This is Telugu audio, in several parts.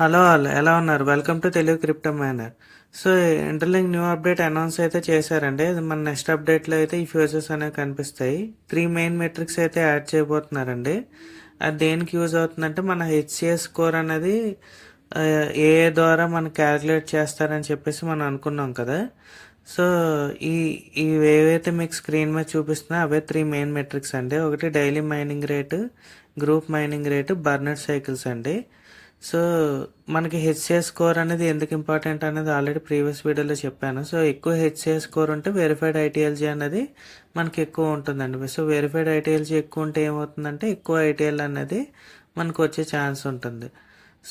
హలో ఆల్ ఎలా ఉన్నారు? Welcome to Telugu crypto miner. So Interlink new update announce అయితే చేశారండి. ఇది మన నెక్స్ట్ అప్డేట్లో అయితే ఈ ఫ్యూచర్స్ అనేవి కనిపిస్తాయి. 3 మెయిన్ మెట్రిక్స్ అయితే యాడ్ చేయబోతున్నారండి. అది దేనికి యూజ్ అవుతుందంటే మన హెచ్సిఎస్ స్కోర్ అనేది ఏఏ ద్వారా మనం క్యాలిక్యులేట్ చేస్తారని చెప్పేసి మనం అనుకున్నాం కదా. సో ఈ ఇవి ఏవైతే మీకు స్క్రీన్ మీద చూపిస్తున్నా అవే 3 మెయిన్ మెట్రిక్స్ అండి. ఒకటి daily mining rate, group mining rate, burner cycles అండి. సో మనకి హెచ్సిఎస్ స్కోర్ అనేది ఎందుకు ఇంపార్టెంట్ అనేది ఆల్రెడీ ప్రీవియస్ వీడియోలో చెప్పాను. సో ఎక్కువ హెచ్సిఎస్ స్కోర్ ఉంటే వెరిఫైడ్ ఐటీఎల్జీ అనేది మనకి ఎక్కువ ఉంటుందండి. సో వెరిఫైడ్ ఐటీఎల్జీ ఎక్కువ ఉంటే ఏమవుతుందంటే ఎక్కువ ఐటీఎల్ అనేది మనకు వచ్చే ఛాన్స్ ఉంటుంది.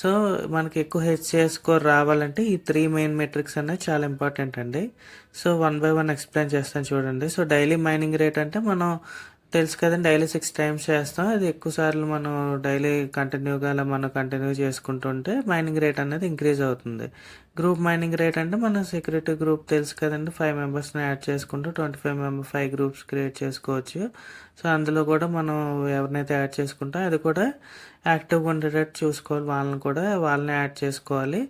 సో మనకి ఎక్కువ హెచ్సిఎస్ స్కోర్ రావాలంటే ఈ 3 మెయిన్ మెట్రిక్స్ అనేది చాలా ఇంపార్టెంట్ అండి. సో 1 బై 1 ఎక్స్ప్లెయిన్ చేస్తాను చూడండి. సో డైలీ మైనింగ్ రేట్ అంటే మనం తెలుసు కదండి, డైలీ 6 టైమ్స్ చేస్తాం. అది ఎక్కువ సార్లు మనం డైలీ కంటిన్యూగా అలా మనం కంటిన్యూ చేసుకుంటుంటే మైనింగ్ రేట్ అనేది ఇంక్రీజ్ అవుతుంది. గ్రూప్ మైనింగ్ రేట్ అంటే మన సెక్యూరిటీ గ్రూప్ తెలుసు కదండి, 5 మెంబర్స్ని యాడ్ చేసుకుంటూ 5 గ్రూప్స్ క్రియేట్ చేసుకోవచ్చు. సో అందులో కూడా మనం ఎవరినైతే యాడ్ చేసుకుంటాం అది కూడా యాక్టివ్గా ఉండేటట్టు చూసుకోవాలి. వాళ్ళని యాడ్ చేసుకోవాలి.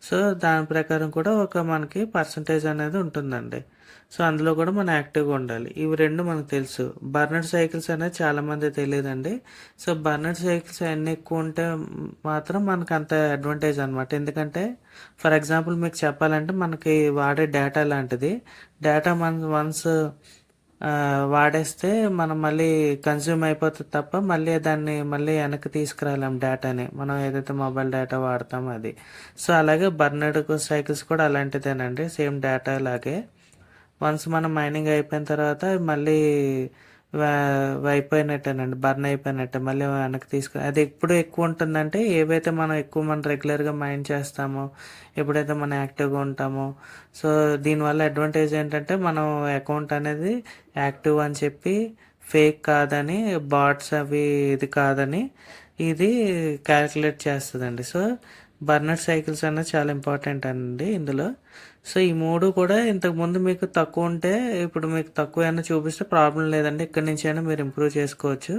సో దాని ప్రకారం కూడా ఒక మనకి పర్సంటేజ్ అనేది ఉంటుందండి. సో అందులో కూడా మనం యాక్టివ్గా ఉండాలి. ఇవి రెండు మనకు తెలుసు. బర్నర్ సైకిల్స్ అనేది చాలామంది తెలియదండి. సో బర్నర్ సైకిల్స్ అన్నీ ఎక్కువ ఉంటే మాత్రం మనకు అంత అడ్వాంటేజ్ అనమాట. ఎందుకంటే ఫర్ ఎగ్జాంపుల్ మీకు చెప్పాలంటే మనకి వాడే డేటా లాంటిది. డేటా వన్స్ వాడేస్తే మనం మళ్ళీ కన్జ్యూమ్ అయిపోతుంది తప్ప మళ్ళీ వెనక్కి తీసుకురాలేం డేటాని. మనం ఏదైతే మొబైల్ డేటా వాడతామో అది. సో అలాగే బర్నర్డ్ సైకిల్స్ కూడా అలాంటిదేనండి, సేమ్ డేటా లాగే. వన్స్ మనం మైనింగ్ అయిపోయిన తర్వాత మళ్ళీ అయిపోయినట్టేనండి, బర్న్ అయిపోయినట్టే. మళ్ళీ వెనక్కి తీసుకుని అది ఎప్పుడు ఎక్కువ ఉంటుందంటే ఏవైతే మనం రెగ్యులర్గా మైన్ చేస్తామో, ఎప్పుడైతే మనం యాక్టివ్గా ఉంటామో. సో దీనివల్ల అడ్వాంటేజ్ ఏంటంటే మనం అకౌంట్ అనేది యాక్టివ్ అని చెప్పి ఫేక్ కాదని, బాట్స్ అవి ఇది కాదని ఇది క్యాలిక్యులేట్ చేస్తుందండి. సో బర్నర్ సైకిల్స్ అనేది చాలా ఇంపార్టెంట్ అండి ఇందులో. సో ఈ మూడు కూడా ఇంతకుముందు మీకు తక్కువ ఉంటే ఇప్పుడు మీకు తక్కువ అయినా చూపిస్తే ప్రాబ్లం లేదండి. ఇక్కడి నుంచి అయినా మీరు ఇంప్రూవ్ చేసుకోవచ్చు.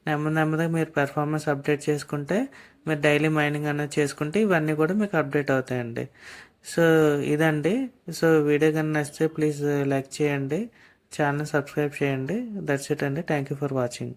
నెమ్మదిగా మీరు పెర్ఫార్మెన్స్ అప్డేట్ చేసుకుంటే, మీరు డైలీ మైనింగ్ అనేది చేసుకుంటే ఇవన్నీ కూడా మీకు అప్డేట్ అవుతాయండి. సో ఇదండి. సో వీడియో కానీ నచ్చితే ప్లీజ్ లైక్ చేయండి, ఛానల్ సబ్స్క్రైబ్ చేయండి. దట్స్ ఇట్ అండి. Thank you for watching.